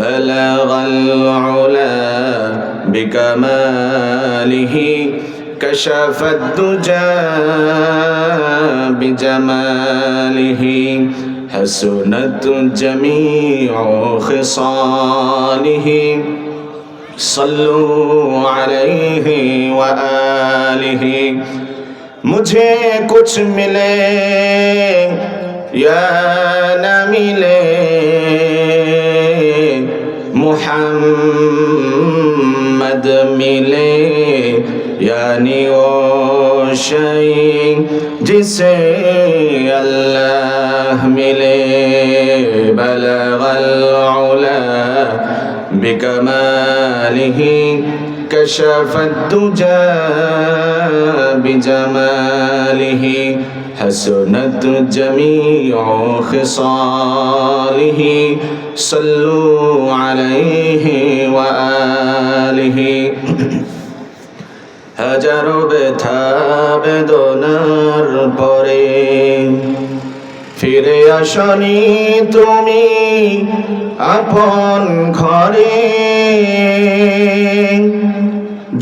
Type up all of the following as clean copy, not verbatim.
بلغ العلا بكماله كشف الدجى بجماله حسنت جميع خصاله صلوا عليه وآله मुझे कुछ मिले या न मिले मुहम्मद मिले यानी वो शई जिसे अल्लाह मिले बलगल उला बिकमालिही كشف الدجى بجماله حسنت جميع خصاله صلوا عليه وآله হাজারো ব্যথা বেদনার পরে ফিরে আসনি তুমি আপন ঘরে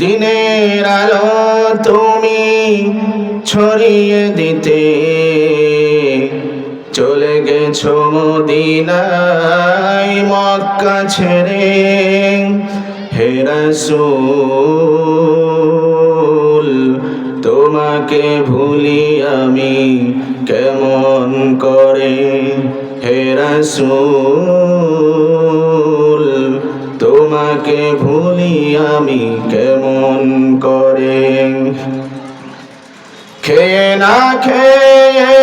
দিনের আলো তুমি ছড়িয়ে দিতে চলে গেছো মদিনায় মক্কা ছেড়ে হে রাসূল তোমাকে ভুলি আমি কেমন করে হে রাসূল তোমাকে ভুলি আমি কেমন করে খেয়ে না খেয়ে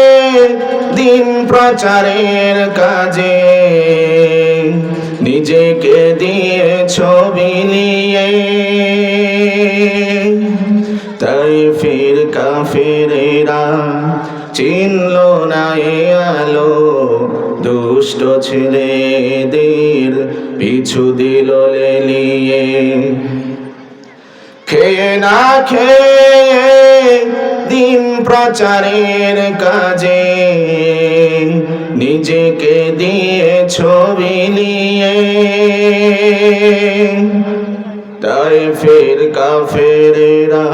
দিন প্রচারের কাজে নিজেকে দিয়েছ বিলিয়ে তাই ফির কাফেরেরা চিনল না এ আলো দুষ্ট ছেলেদের পিছু দিল লেলিয়ে খেয়ে না খেয়ে দিন প্রচারের কাজে নিজেকে দিয়েছ বিলিয়ে তাই ফের কাফেরেরা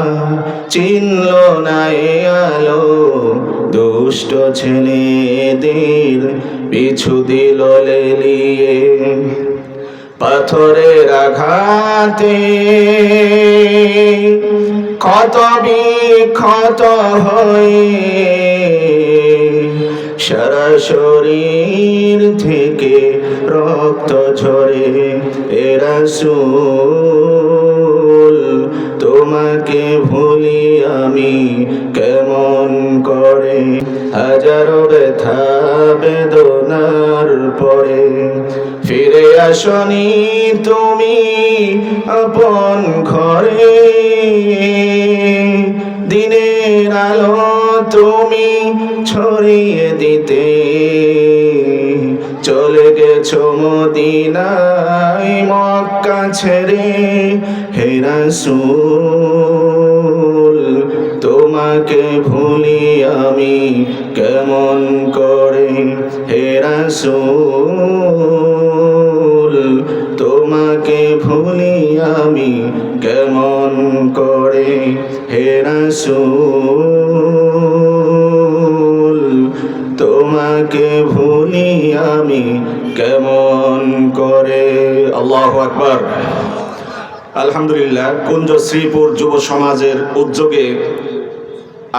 চিনল না এ আলো দুষ্ট ছেলেদের পিছু দিল লেলিয়ে পাথরের আঘাতে ক্ষত বিক্ষত হয়ে সারা শরীর থেকে রক্ত ঝরে এ রাসূল তোমাকে ভুলি আমি কেমন করে হাজারো ব্যথা বেদনার পরে ফিরে আসনি তুমি আপন ঘরে দিনের আলো তুমি ছড়িয়ে দিতে চলে গেছো মদিনায় মক্কা ছেড়ে হে রাসূল তোমাকে ভুলি আমি কেমন করে হে রাসূল তোমাকে ভুলি আমি কেমন করে হে রাসূল তোমাকে ভুলি আমি কেমন করে আল্লাহু আকবার আলহামদুলিল্লাহ কুঞ্জ শ্রীপুর যুব সমাজের উদ্যোগে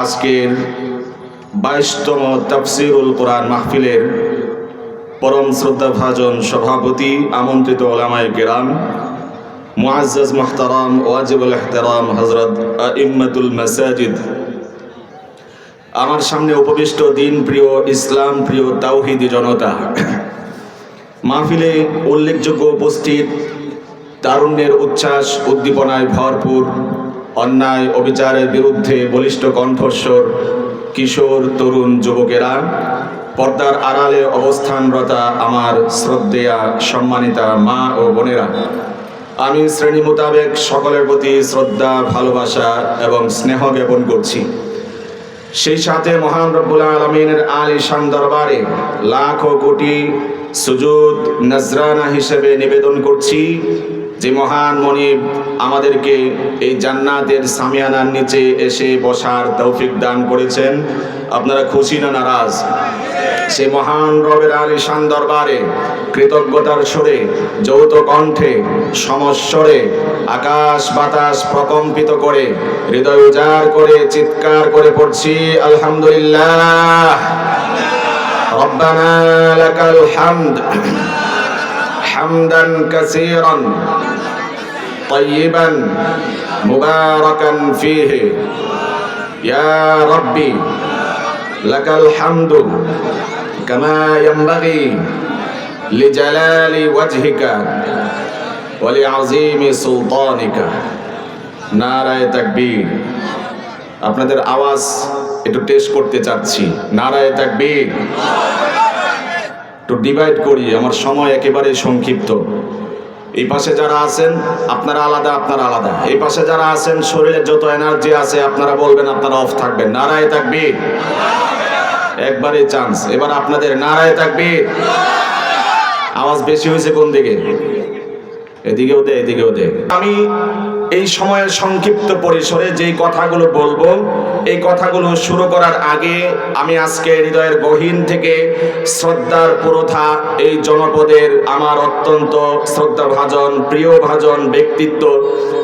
আজকের 22তম তাফসীরুল কোরআন মাহফিলের পরম শ্রদ্ধাভাজন সভাপতি আমন্ত্রিত উলামায়ে কেরাম মুআজ্জাজ মুহতারাম ওয়াজিবুল ইহতিরাম হযরত আইম্মাতুল মাসাজিদ আমার সামনে উপবিষ্ট দিন প্রিয় ইসলাম প্রিয় তাওহীদি জনতা মাহফিলে উল্লেখযোগ্য উপস্থিত তারুণ্যের উচ্ছ্বাস উদ্দীপনায় ভরপুর অন্যায় অবিচারের বিরুদ্ধে বলিষ্ঠ কণ্ঠস্বর কিশোর তরুণ যুবকেরা পর্দার আড়ালে অবস্থানরতা আমার শ্রদ্ধেয়া সম্মানিতা মা ও বোনেরা আমি শ্রেণী মোতাবেক সকলের প্রতি শ্রদ্ধা ভালোবাসা এবং স্নেহ জ্ঞাপন করছি সেই সাথে মহান রব্বুল আলামিনের আলিশান দরবারে লাখো কোটি সুজুদ নজরানা হিসেবে নিবেদন করছি যে মহান মনিব আমাদেরকে এই জান্নাতের সামিয়ানার নিচে এসে বসার তৌফিক দান করেছেন। আপনারা খুশি না নারাজ? সে মহান রবের আলিশান দরবারে কৃতজ্ঞতার সুরে, যৌথ কণ্ঠে, সমস্বরে, আকাশ বাতাস প্রকম্পিত করে, হৃদয় উজাড় করে চিৎকার করে পড়ছি আলহামদুলিল্লাহ। রব্বানা লাকাল হামদ হামদান কাসীরান طيبا مباركا فيه يا ربي لك الحمد كما ينبغي لجلال وجهك ولعظيم سلطانك নারায়ে তাকবীর। আপনাদের আওয়াজ একটু টেস্ট করতে চাচ্ছি। নারায়ে তাকবীর। একটু ডিভাইড করি, আমার সময় একেবারে সংক্ষিপ্ত। এই পাশে যারা আছেন আপনারা আলাদা, আপনারা আলাদা। এই পাশে যারা আছেন শরীরে যত এনার্জি আছে আপনারা বলবেন, আপনারা অফ থাকবেন। নারায়ে তাকবীর। একবারে চান্স, এবার আপনাদের। নারায়ে তাকবীর। আওয়াজ বেশি হয়েছে কোন দিকে? এদিকেও দে, এদিকেও দে। আমি এই সময়ের সংক্ষিপ্ত পরিসরে যেই কথাগুলো বলবো, এই কথাগুলো শুরু করার আগে আমি আজকে হৃদয়ের গহীন থেকে শ্রদ্ধার পুরোধা এই জনপদের আমার অত্যন্ত শ্রদ্ধাভাজন প্রিয়ভাজন ব্যক্তিত্ব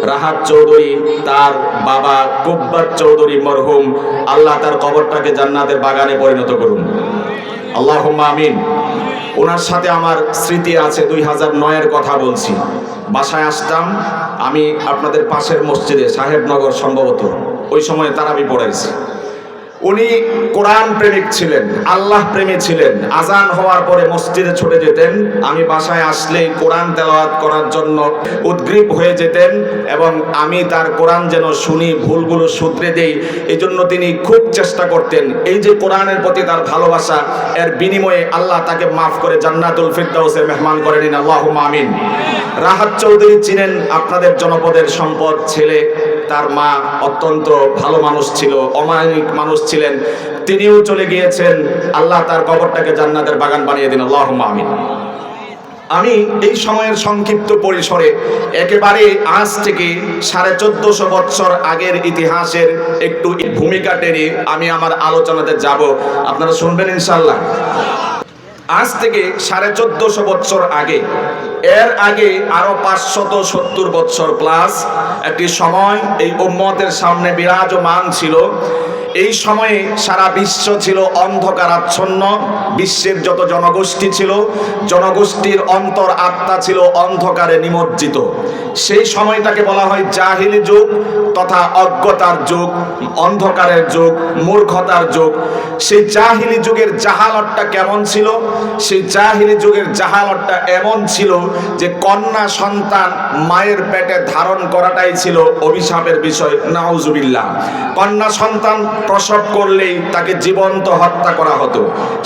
রাহাত চৌধুরী, তার বাবা কুব্বাত চৌধুরী মরহুম, আল্লাহ তার কবরটাকে জান্নাতের বাগানে পরিণত করুন, আল্লাহুম্মা আমিন। ওনার সাথে আমার স্মৃতি আছে, 2009-এর কথা বলছি। বাসায় আসতাম আমি আপনাদের পাশের মসজিদে, সাহেবনগর সম্ভবত, ওই সময় তারাবি পড়াইছি। উনি কোরআন প্রেমিক ছিলেন, আল্লাহ প্রেমী ছিলেন। আজান হওয়ার পরে মসজিদে ছুটে যেতেন। আমি বাসায় আসলেই কোরআন তেলাওয়াত করার জন্য উদ্গ্রীব হয়ে যেতেন এবং আমি তার কোরআন যেন শুনি, ভুলগুলো শুধরে দেই, এই জন্য তিনি খুব চেষ্টা করতেন। এই যে কোরআনের প্রতি তার ভালোবাসা, এর বিনিময়ে আল্লাহ তাকে মাফ করে জান্নাতুল ফিরদাউসের মেহমান করে নিন, আল্লাহুম্মা আমিন। রাহাত চৌধুরী ছিলেন আপনাদের জনপদের সম্পদ ছেলে। তার মা অত্যন্ত ভালো মানুষ ছিল, অমায়িক মানুষ ছিলেন। তিনিও চলে গিয়েছেন, আল্লাহ তার কবরটাকে জান্নাতের বাগান বানিয়ে দিন, আল্লাহুম্মা আমিন। আমি এই সময়ের সংক্ষিপ্ত পরিসরে একেবারে আজ থেকে 1450 বছর আগের ইতিহাসের একটু ভূমিকা টেনে আমি আমার আলোচনাতে যাব। আপনারা শুনবেন ইনশাআল্লাহ। আজ থেকে 1450 বছর আগে, এর আগে আরো 570 বছর প্লাস একটি সময় এই উম্মতের সামনে বিরাজমান ছিল। এই সময়ে সারা বিশ্ব ছিল অন্ধকারাচ্ছন্ন। বিশ্বের যত জনগোষ্ঠী ছিল, জনগোষ্ঠীর অন্তর আত্মা ছিল অন্ধকারে নিমজ্জিত। সেই সময়টাকে বলা হয় জাহিলি যুগ তথা অজ্ঞতার যুগ, অন্ধকারের যুগ, মূর্খতার যুগ। সেই জাহিলি যুগের জাহালতটা কেমন ছিল? সেই জাহিলি যুগের জাহালতটা এমন ছিল যে কন্যা সন্তান মায়ের পেটে ধারণ করাটাই ছিল অভিশাপের বিষয়, নাউজুবিল্লাহ। কন্যা সন্তান প্রসব করলেই তাকে জীবন্ত হত্যা করা হতো।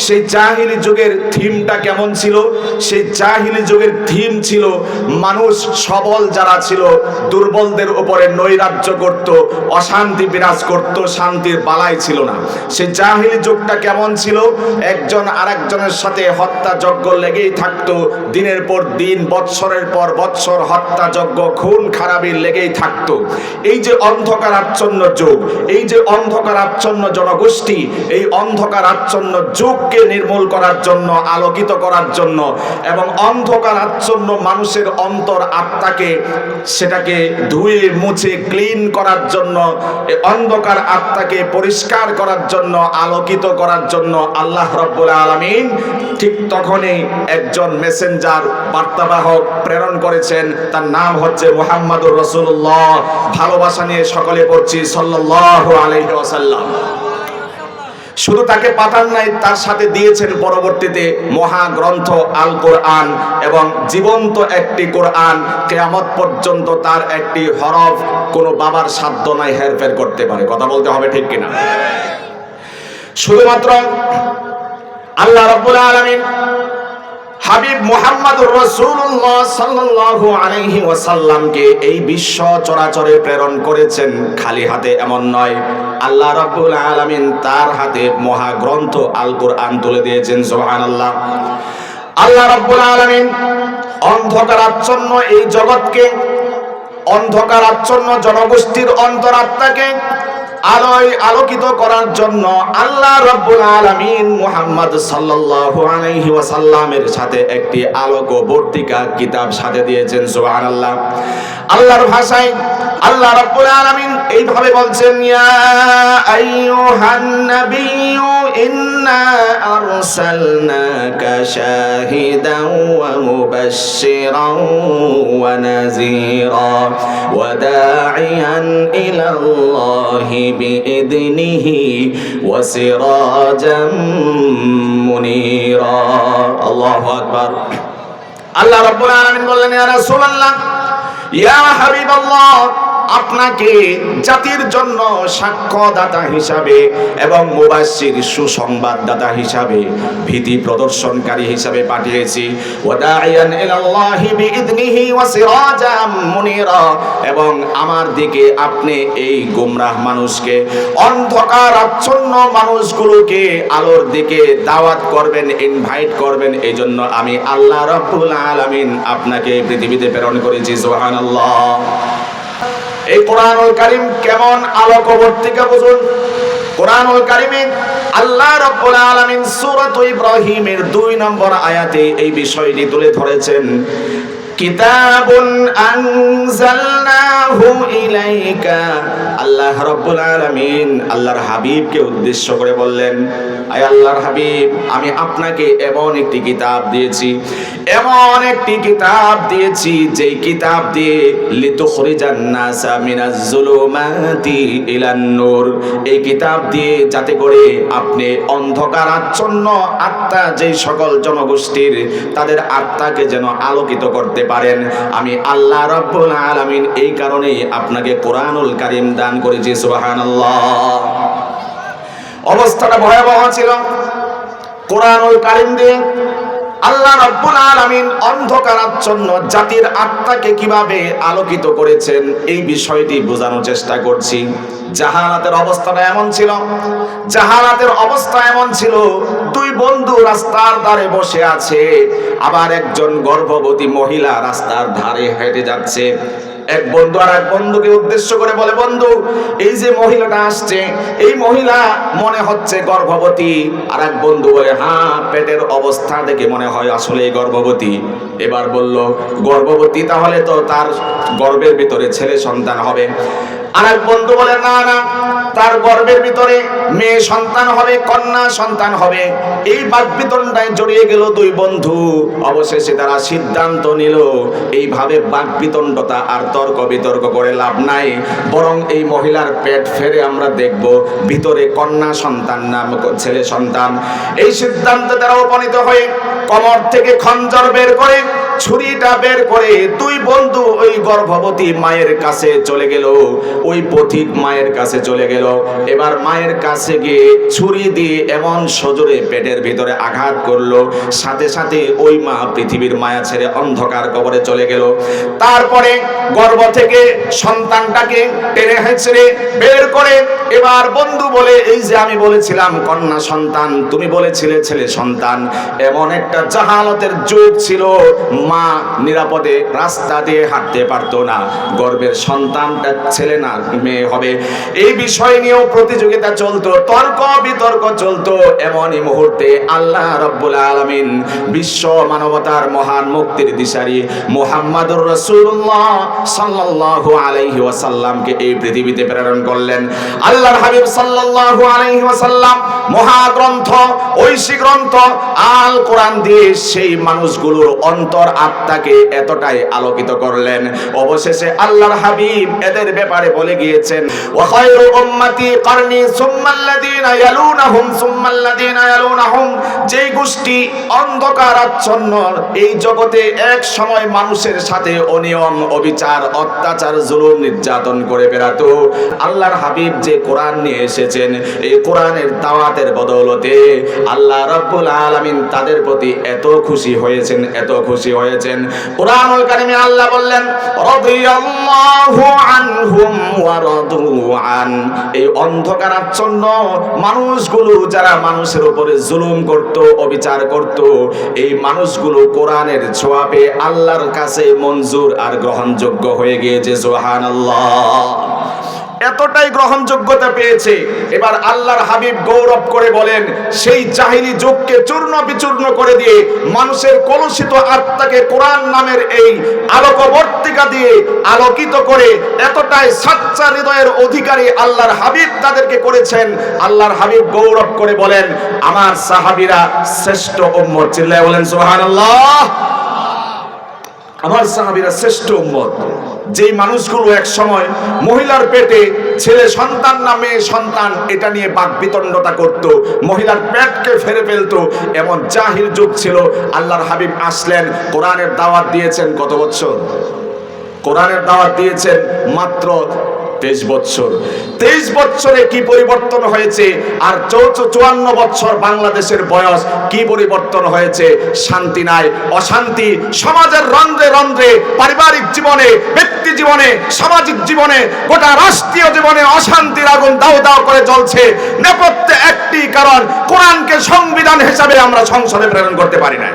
সেই জাহিলি যুগের থিমটা কেমন ছিল? সেই জাহিলি যুগের থিম ছিল মানুষ সবল যারা ছিল দুর্বলদের উপরে নৈরাজ্য করত, অশান্তি বিরাজ করত, শান্তির বালাই ছিল না। সেই জাহিলি যুগটা কেমন ছিল? একজন আরেকজনের সাথে হত্যাযজ্ঞ লেগেই থাকতো, দিনের পর দিন, বৎসরের পর বৎসর হত্যাযজ্ঞ, খুন খারাপি লেগেই থাকতো। এই যে অন্ধকার আচ্ছন্ন যুগ, এই যে অন্ধকার আচ্ছন্ন জনগোষ্ঠী, এই অন্ধকার আচ্ছন্ন যুগকে নির্মূল করার জন্য, আলোকিত করার জন্য এবং অন্ধকার আচ্ছন্ন মানুষের অন্তর আত্মাকে সেটাকে ধুয়ে মুছে ক্লিন করার জন্য, এই অন্ধকার আত্মাকে পরিষ্কার করার জন্য, আলোকিত করার জন্য আল্লাহ রাব্বুল আলামিন ঠিক তখনই একজন মেসেঞ্জার, বার্তাবাহক প্রেরণ করেছেন। তার নাম হচ্ছে মুহাম্মাদুর রাসূলুল্লাহ। ভালোবাসা নিয়ে সকলে পড়ছি সাল্লাল্লাহু আলাইহি ওয়াসাল্লাম। শুধু তাকে পাঠান নাই, তার সাথে দিয়েছেন পরবর্তীতে মহাগ্রন্থ আল কোরআন এবং জীবন্ত একটি কোরআন। কিয়ামত পর্যন্ত তার একটি হরফ কোনো বাবার সাধ্য নাই হেরফের করতে পারে। কথা বলতে হবে, ঠিক কিনা? শুধুমাত্র আল্লাহ রাব্বুল আলামিন হাবিব মুহাম্মদুর রাসূলুল্লাহ সাল্লাল্লাহু আলাইহি ওয়াসাল্লামকে এই বিশ্ব চরাচরে প্রেরণ করেছেন খালি হাতে, এমন নয়। আল্লাহ রাব্বুল আলামিন তার হাতে মহাগ্রন্থ আল কোরআন তুলে দিয়েছেন। সুবহানাল্লাহ। আল্লাহ রাব্বুল আলামিন অন্ধকারাচ্ছন্ন এই জগৎকে, অন্ধকারাচ্ছন্ন জনগোষ্ঠীর অন্তরাত্মাকে আলোয় আলোকিত করার জন্য আল্লাহ রাব্বুল আলামিন মুহাম্মদ সাল্লাল্লাহু আলাইহি ওয়াসাল্লামের সাথে একটি আলোকবর্তিকা কিতাব সাথে দিয়েছেন। সুবহানাল্লাহ। আল্লাহর ভাষায় আল্লাহ রাব্বুল আলামিন এইভাবে বলছেন, ইয়া আইয়ুহান নাবিয়্যু ইন্না আরসালনাকা শাহিদান ওয়া মুবাশশিরান ওয়া নাযীরা ওয়া দাঈয়ান ইলাল্লাহি বিইذনিহি ওয়া সিরাজাম মুনীরা। আল্লাহু আকবার। আল্লাহ রাব্বুল আলামিন বললেন, ইয়া রাসূলুল্লাহ, ইয়া হাবিবাল্লাহ, আপনাকে জাতির জন্য সাক্ষ্যদাতা হিসাবে এবং মুবাশশির সুসংবাদদাতা হিসাবে, ভীতি প্রদর্শনকারী হিসাবে পাঠিয়েছি। ওয়া দাঈয়ান ইলাল্লাহি বিইذনিহি ওয়া সিরাজাম মুনীরা, এবং আমার দিকে আপনি এই গোমরাহ মানুষকে, অন্ধকার আচ্ছন্ন মানুষগুলোকে আলোর দিকে দাওয়াত করবেন, ইনভাইট করবেন। এই জন্য আমি আল্লাহ রাব্বুল আলামিন আপনাকে পৃথিবীতে প্রেরণ করেছি। সুবহানাল্লাহ। এই কোরআনুল কারীম কেমন আলোকবর্তিকা বুঝুন। কোরআনুল কারীমে আল্লাহ রাব্বুল আলামিন সূরা ইব্রাহিমের 2 নম্বর আয়াতে এই বিষয়টি তুলে ধরেছেন। কিতাবুন আনজালনাহু ইলাইকা, আল্লাহ রাব্বুল আলামিন আল্লাহর হাবিবকে উদ্দেশ্য করে বললেন, আয় আল্লাহর হাবিব, আমি আপনাকে এমন একটি কিতাব দিয়েছি, এমন একটি কিতাব দিয়েছি যেই কিতাব দিয়ে লিতুখরিজান নাসা মিনাজ যুলুমাতি ইলান নূর, এই কিতাব দিয়ে যাতে করে আপনি অন্ধকার আচ্ছন্ন আত্মা যেই সকল জনগোষ্ঠীর, তাদের আত্মাকে যেন আলোকিত করতে পারেন। আমি আল্লাহ রাব্বুল আলামিন এই কারণেই আপনাকে কোরআনুল কারীম দান করেছি। সুবহানাল্লাহ। অবস্থাটা ভয়াবহ ছিল। কোরআনুল কারীম দিয়ে আল্লাহ রাব্বুল আলামিন অন্ধকারাচ্ছন্ন জাতির আত্মাকে কিভাবে আলোকিত করেছেন এই বিষয়টি বোঝানোর চেষ্টা করছি। জাহালাতের অবস্থাটা এমন ছিল, জাহালাতের অবস্থা এমন ছিল, 2 বন্ধু রাস্তার ধারে বসে আছে, আবার একজন গর্ভবতী মহিলা রাস্তার ধারে হেঁটে যাচ্ছে। এক বন্ধু আর এক বন্ধুকে উদ্দেশ্য করে বলে, বন্ধু, এই যে মহিলাটা আসছে, এই মহিলা মনে হচ্ছে গর্ভবতী। আর এক বন্ধু বলে, হ্যাঁ, পেটের অবস্থা দেখে মনে হয় আসলেই গর্ভবতী। এবার বলল, গর্ভবতী, তাহলে তো তার গর্ভের ভিতরে ছেলে সন্তান হবে। আর এক বন্ধু বলে, না না, তার গর্ভের ভিতরে মেয়ে সন্তান হবে, কন্যা সন্তান হবে। এই বাকবিতণ্ডায় জড়িয়ে গেল 2 বন্ধু। অবশেষে তারা সিদ্ধান্ত নিল, এইভাবে বাকবিতণ্ডতা আর তর্ক বিতর্ক করে লাভ নাই, বরং এই মহিলার পেট ফেরে আমরা দেখব ভিতরে কন্যা সন্তান না ছেলে সন্তান। এই সিদ্ধান্তে তারা উপনীত হয়ে কমর থেকে খঞ্জর বের করে, ছুরিটা বের করে 2 বন্ধু ওই গর্ভবতী মায়ের কাছে চলে গেল, ওই পথিক মায়ের কাছে চলে গেল। এবার মায়ের কাছে গিয়ে ছুরি দিয়ে এমন সজোরে পেটের ভিতরে আঘাত করলো, সাথে সাথে ওই মা পৃথিবীর মায়া ছেড়ে অন্ধকার কবরে চলে গেল। তারপরে গর্ভ থেকে সন্তানটাকে টেনে হেঁচড়ে বের করে এবার বন্ধু বলে, এই যে আমি বলেছিলাম কন্যা সন্তান, তুমি বলেছিলে ছেলে সন্তান। এমন একটা জাহালতের যুগ ছিল, মা নিরাপদে রাস্তা দিয়ে হাঁটতে পারতো না, গর্ভের সন্তানটা ছেলে না মেয়ে হবে, এই বিষয় নিয়েও প্রতিযোগিতা চলতো, তর্ক বিতর্ক চলতো। এমনই মুহূর্তে আল্লাহ রাব্বুল আলামিন বিশ্ব মানবতার মহান মুক্তির দিশারি মুহাম্মাদুর রাসূলুল্লাহ সাল্লাল্লাহু আলাইহি ওয়াসাল্লামকে এই পৃথিবীতে প্রেরণ করলেন। আল্লাহর হাবিব সাল্লাল্লাহু আলাইহি ওয়াসাল্লাম মহাগ্রন্থ, ঐশী গ্রন্থ আল কোরআন দিয়ে সেই মানুষগুলোর অন্তর আত্মাকে এতটাই আলোকিত করলেন। অবশেষে আল্লাহর হাবিব এদের ব্যাপারে বলে গিয়েছেন, ওয়া খায়রু উম্মতি কারনি সুম্মাল্লাযিনা ইয়ালুনাহুম সুম্মাল্লাযিনা ইয়ালুনাহুম, যেই গোষ্ঠী অন্ধকার আচ্ছন্ন এই জগতে এক সময় মানুষের সাথে অনিয়ম, অবিচার, অত্যাচার, জুলুম, নির্যাতন করে বেড়াতো, আল্লাহর হাবিব যে কোরআন নিয়ে এসেছেন, এই কোরআনের দাওয়াতের বদৌলতে আল্লাহ রাব্বুল আলামিন তাদের প্রতি এত খুশি হয়েছেন, এত খুশি হয়েছেন। কুরআনুল কারীমে আল্লাহ বললেন রাদিয়াল্লাহু আনহুম ওয়া রাদু আন। এই অন্ধকারাচ্ছন্ন মানুষগুলো যারা মানুষের উপরে জুলুম করত, অবিচার করত, এই মানুষগুলো কোরআনের ছোঁয়া পেয়ে আল্লাহর কাছে মঞ্জুর আর গ্রহণযোগ্য হয়ে গিয়েছে। সুবহানাল্লাহ। এতটাই গ্রহণযোগ্যতা পেয়েছে, এবার আল্লাহর হাবিব গৌরব করে বলেন সেই জাহিলি যুগকে চূর্ণ বিচূর্ণ করে দিয়ে মানুষের কলুষিত আত্মাকে কোরআন নামের এই আলোকবর্তিকা দিয়ে আলোকিত করে এতটাই সাচ্চা হৃদয়ের অধিকারী আল্লাহর হাবিব তাদেরকে করেছেন। আল্লাহর হাবিব গৌরব করে বলেন আমার সাহাবীরা শ্রেষ্ঠ উম্মত। চিল্লায় বলেন সুবহানাল্লাহ। আমার সাহাবীরা শ্রেষ্ঠ উম্মত। যেই মানুষগুলো এক সময় মহিলার পেটে ছেলে সন্তান না মেয়ে সন্তান এটা নিয়ে বাকবিতণ্ডতা করত, মহিলার পেটকে ফেরে ফেলতো, এমন জাহিল যুগ ছিল। আল্লাহর হাবিব আসলেন, কোরআনের দাওয়াত দিয়েছেন কত বছর? কোরআনের দাওয়াত দিয়েছেন মাত্র 23 বছর। 23 বছরে কি পরিবর্তন হয়েছে! আর 54 বছর বাংলাদেশের বয়স, কি পরিবর্তন হয়েছে! শান্তি নাই, অশান্তি সমাজের রন্ধ্রে রন্ধ্রে, পারিবারিক জীবনে, ব্যক্তি জীবনে, সামাজিক জীবনে, গোটা রাষ্ট্রীয় জীবনে অশান্তির আগুন দাউ দাউ করে জ্বলছে। নেপথ্যে একটি কারণ, কোরআনকে সংবিধান হিসাবে আমরা সংসদে প্রেরণ করতে পারি না।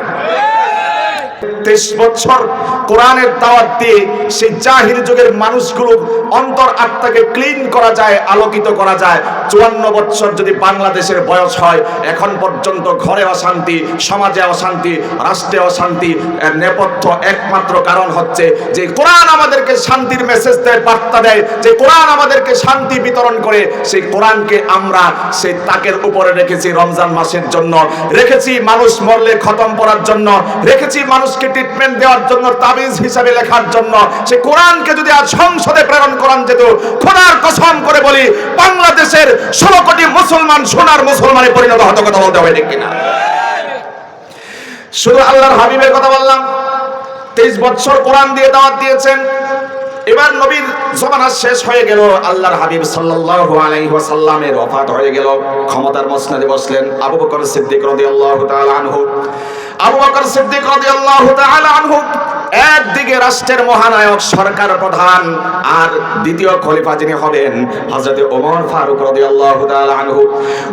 23 বছর কোরআনের দাওয়াত দিয়ে সেই জাহিল যুগের মানুষগুলো অন্তর আত্মাকে ক্লিন করা যায়, আলোকিত করা যায়। 54 বছর যদি বাংলাদেশের বয়স হয়, এখন পর্যন্ত ঘরে অশান্তি, সমাজে অশান্তি, রাষ্ট্রে অশান্তি, এর নেপথ্য একমাত্র কারণ হচ্ছে যে কোরআন আমাদেরকে শান্তির মেসেজ দেয়, বার্তা দেয়, যে কোরআন আমাদেরকে শান্তি বিতরণ করে। সেই কোরআনকে আমরা সেই তাকের উপরে রেখেছি রমজান মাসের জন্য, রেখেছি মানুষ মরলে খতম পড়ার জন্য, রেখেছি মানুষকে ট্রিটমেন্ট দেওয়ার জন্য, তাবিজ হিসাবে লেখার জন্য। সে কোরআনকে যদি আজ সংসদে প্রেরণ করান যেত, খোদার কসম করে বলি বাংলাদেশের 16 কোটি মুসলমান সোনার মুসলমানে পরিণত হতো। কথা বলতে হবে ঠিক কিনা? শুধু আল্লাহর হাবিবের কথা বললাম। 23 বছর কোরআন দিয়ে দাওয়াত দিয়েছেন। এবার নবীর জমানা শেষ হয়ে গেল, আল্লাহর হাবিব সাল্লাল্লাহু আলাইহি ওয়াসাল্লামের ওফাত হয়ে গেল। ক্ষমতার মসনদে বসলেন আবু বকর সিদ্দিক রাদিয়াল্লাহু তাআলা আনহু। আবু বকর সিদ্দিক রাদিয়াল্লাহু তাআলা আনহু একদিকে রাষ্ট্রের মহানায়ক, সরকার প্রধান, আর দ্বিতীয় খলিফা যিনি হবেন হযরত ওমর ফারুক রাদিয়াল্লাহু তাআলা আনহু।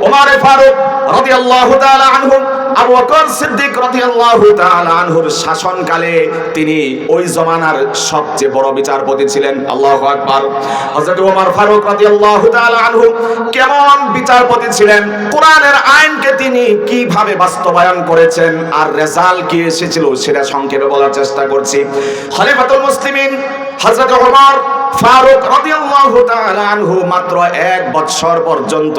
ওমর ফারুক রাদিয়াল্লাহু তাআলা আনহু আবু বকর সিদ্দিক রাদিয়াল্লাহু তাআলা আনহুর শাসনকালে তিনি ওই জমানার সবচেয়ে বড় বিচারপতি ছিলেন। আল্লাহু আকবার। হযরত ওমর ফারুক রাদিয়াল্লাহু তাআলা আনহু কেমন বিচারপতি ছিলেন! কোরআনের আইনকে তিনি কিভাবে বাস্তবায়ন করেছেন আর রেজাল্ট কি এসেছিল সেটা সংক্ষেপে বলার চেষ্টা করছি। খলিফাতুল মুসলিমিন হযরত ওমর ফারুক রাদিয়াল্লাহু তাআলা আনহু মাত্র 1 বছর পর্যন্ত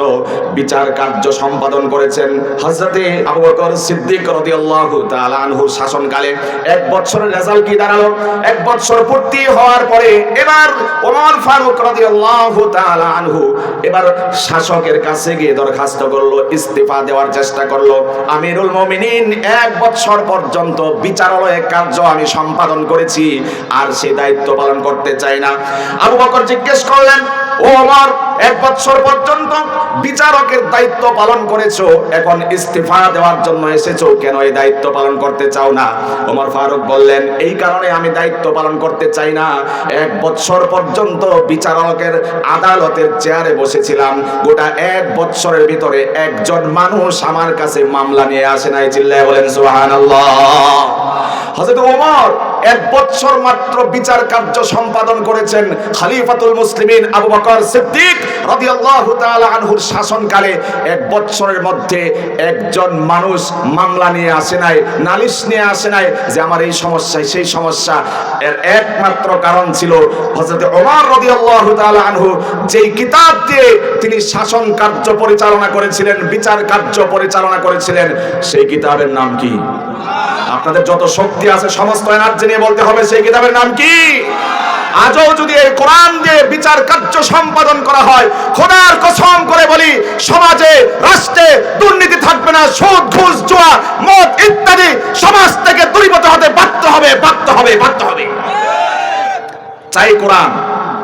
বিচার কার্য সম্পাদন করেছেন। হযরতে আবু বকর সিদ্দিক রাদিয়াল্লাহু তাআলা আনহুর শাসনকালে 1 বছরের রেজাল্ট কি দাঁড়ালো? 1 বছর পূর্তি হওয়ার পরে এবার ওমর ফারুক রাদিয়াল্লাহু তাআলা আনহু এবার শাসকের কাছে গিয়ে দরখাস্ত করলো, ইস্তিফা দেওয়ার চেষ্টা করলো। আমিরুল মুমিনিন 1 বছর পর্যন্ত বিচারালয়ে কার্য আমি সম্পাদন করেছি, আর সেই দায়িত্ব পালন করতে চাই না। আবু বকর জিজ্ঞেস করলেন, ও ওমর, 1 বছর পর্যন্ত বিচারকের দায়িত্ব পালন করেছো, এখন ইস্তিফা দেওয়ার জন্য এসেছো, কেন এই দায়িত্ব পালন করতে চাও না? ওমর ফারুক বললেন, এই কারণে আমি দায়িত্ব পালন করতে চাই না। 1 বছর পর্যন্ত বিচারকের আদালতের চেয়ারে বসেছিলাম, গোটা 1 বছরের ভিতরে একজন মানুষ আমার কাছে মামলা নিয়ে আসে নাই। চিল্লায় বলেন সুবহানাল্লাহ। হযরত ওমর 1 বছর মাত্র বিচার কার্য সম্পাদন করেছেন। খলিফাতুল মুসলিমিন আবু বকর সিদ্দিক রাদিয়াল্লাহু তাআলা আনহুর শাসনকালে 1 বছরের মধ্যে একজন মানুষ মামলা নিয়ে আসে নাই, নালিশ নিয়ে আসে নাই যে আমার এই সমস্যা সেই সমস্যা। এর একমাত্র কারণ ছিল হযরত ওমর রাদিয়াল্লাহু তাআলা আনহু যেই কিতাব দিয়ে তিনি শাসন কার্য পরিচালনা করেছিলেন, বিচার কার্য পরিচালনা করেছিলেন, সেই কিতাবের নাম কি? আপনাদের যত শক্তি আছে সমস্ত এনার্জি নিয়ে বলতে হবে, সেই কিতাবের নাম কি? আজও যদি এই কোরআন দিয়ে বিচার কার্য সম্পাদন করা হয়, খোদার কসম করে বলি সমাজে রাষ্ট্রে দুর্নীতি থাকবে না, সুদ ঘুষ জুয়া মদ ইত্যাদি সমাজ থেকে দূরীভূত হতে বাধ্য হবে। চাই কোরআন,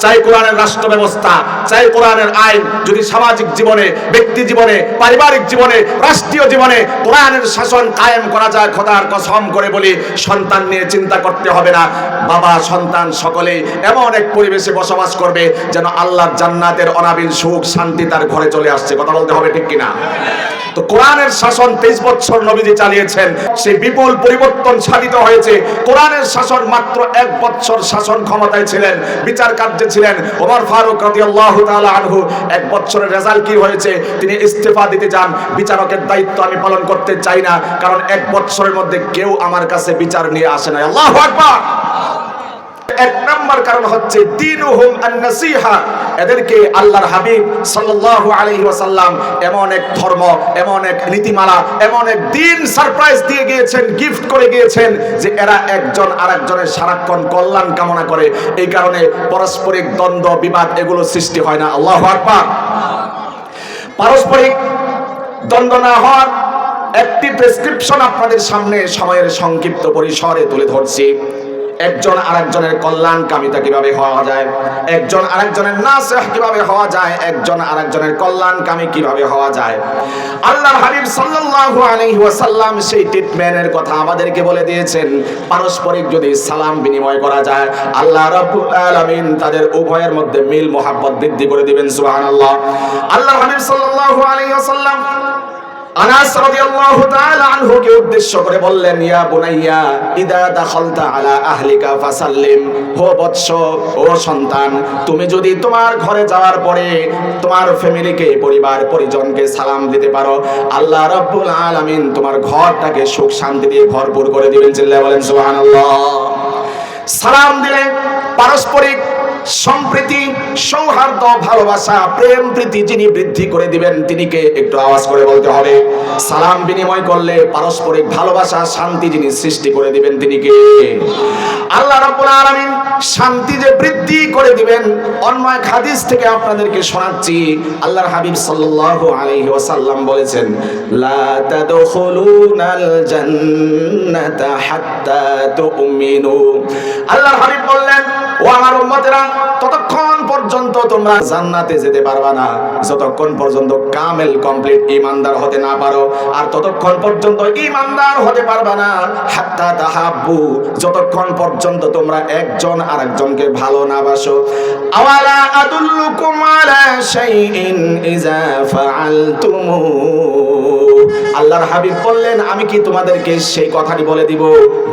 চাই কোরআনের রাষ্ট্র ব্যবস্থা, চাই কোরআনের আইন, যদি সামাজিক জীবনে, ব্যক্তি জীবনে, পারিবারিক জীবনে, রাষ্ট্রীয় জীবনে কোরআনের শাসন কায়েম করা যায়, খোদার কসম করে বলি সন্তান নিয়ে চিন্তা করতে হবে না। বাবা সন্তান সকলেই এমন এক পরিবেশে বসবাস করবে যেন আল্লাহর জান্নাতের অনাবিল সুখ শান্তি তার ঘরে চলে আসছে। কথা বলতে হবে ঠিক কিনা? তো কোরআনের শাসন 23 বছর নবীজি চালিয়েছেন, সেই বিপুল পরিবর্তন সাধিত হয়েছে। কোরআনের শাসন মাত্র 1 বছর শাসন ক্ষমতায় ছিলেন, বিচার কার্যে ছিলেন ওমর ফারুক রাদিয়াল্লাহু তাআলা আনহু। 1 বছরের রেজাল্ট কি হয়েছে? তিনি ইস্তেফা দিতে যান, বিচারকের দায়িত্ব আমি পালন করতে চাই না, কারণ 1 বছরের মধ্যে কেউ আমার কাছে বিচার নিয়ে আসে না। আল্লাহু আকবার। 1 নম্বর কারণ হচ্ছে দীনুহুম আন-নাসিহা। এদেরকে আল্লাহর হাবিব সাল্লাল্লাহু আলাইহি ওয়াসাল্লাম এমন এক ধর্ম, এমন এক নীতিমালা, এমন এক দিন সারপ্রাইজ দিয়ে গিয়েছেন, গিফট করে গিয়েছেন যে এরা একজন আরেকজনের সারাক্ষণ কল্যাণ কামনা করে। এই কারণে পারস্পরিক দ্বন্দ্ব, বিবাদ এগুলো সৃষ্টি হয় না। আল্লাহু আকবার। পারস্পরিক দ্বন্দ্ব না হওয়ার একটি প্রেসক্রিপশন আপনাদের সামনে সময়ের সংক্ষিপ্ত পরিসরে তুলে ধরছি। একজন আরেকজনের কল্যাণকামিতা কিভাবে হওয়া যায়, একজন আরেকজনের নাসিহ কিভাবে হওয়া যায়, একজন আরেকজনের কল্যাণকামী কিভাবে হওয়া যায়। আল্লাহর হাবিব সাল্লাল্লাহু আলাইহি ওয়াসাল্লাম সেই ট্রিটমেন্টের কথা আমাদেরকে বলে দিয়েছেন। পারস্পরিক যদি সালাম বিনিময় করা যায়, আল্লাহ রাব্বুল আলামিন তাদের উভয়ের মধ্যে মিল মোহাব্বত বৃদ্ধি করে দিবেন। সুবহানাল্লাহ। আল্লাহর হাবিব সাল্লাল্লাহু আলাইহি ওয়াসাল্লাম আনাস রাদিয়াল্লাহু তাআলা আনহুকে উদ্দেশ্য করে বললেন, ইয়া বুনাইয়া ইদা দাখালতা আলা আহলিকা ফাসাল্লিম। ও বৎস, ও সন্তান, তুমি যদি তোমার ঘরে যাওয়ার পরে তোমার ফ্যামিলিকে, পরিবার পরিজনকে সালাম দিতে পারো, আল্লাহ রাব্বুল আলামিন তোমার ঘরটাকে সুখ শান্তি দিয়ে ভরপুর করে দিবেন। চিল্লায়ে বলেন সুবহানাল্লাহ। সালাম দিলে পারস্পরিক সম্প্রীতি, সৌহার্দ্য, ভালোবাসা, প্রেম প্রীতি যিনি বৃদ্ধি করে দিবেন তিনিকে একটু আওয়াজ করে বলতে হবে। সালাম বিনিময় করলে পারস্পরিক ভালোবাসা, শান্তি যিনি সৃষ্টি করে দিবেন তিনি কে? আল্লাহ রাব্বুল আলামিন শান্তি যে বৃদ্ধি করে দিবেন, অন্য এক হাদিস থেকে আপনাদেরকে শোনাচ্ছি। আল্লাহর হাবিব সাল্লাল্লাহু আলাইহি ওয়াসাল্লাম বলেছেন, লা তাদখুলুনাল জান্নাতা হাত্তা তুমিনু। আল্লাহর হাবিব বললেন, ও আমার উম্মতেরা, ততক্ষণ পর্যন্ত তোমরা জান্নাতে যেতে পারবা না যতক্ষণ পর্যন্ত কামেল কমপ্লিট ঈমানদার হতে না পারো। আর ততক্ষণ পর্যন্ত ঈমানদার হতে পারবা না হাত্তা তাহাব্বু, যতক্ষণ পর্যন্ত তোমরা একজন আরেকজনকে ভালো না বাসো। আওয়ালা আদুল্লুকুম আলা শাইইন ইযা ফাআলতুমু। আল্লাহর হাবিব বললেন, আমি কি তোমাদেরকে সেই কথাটি বলে দিব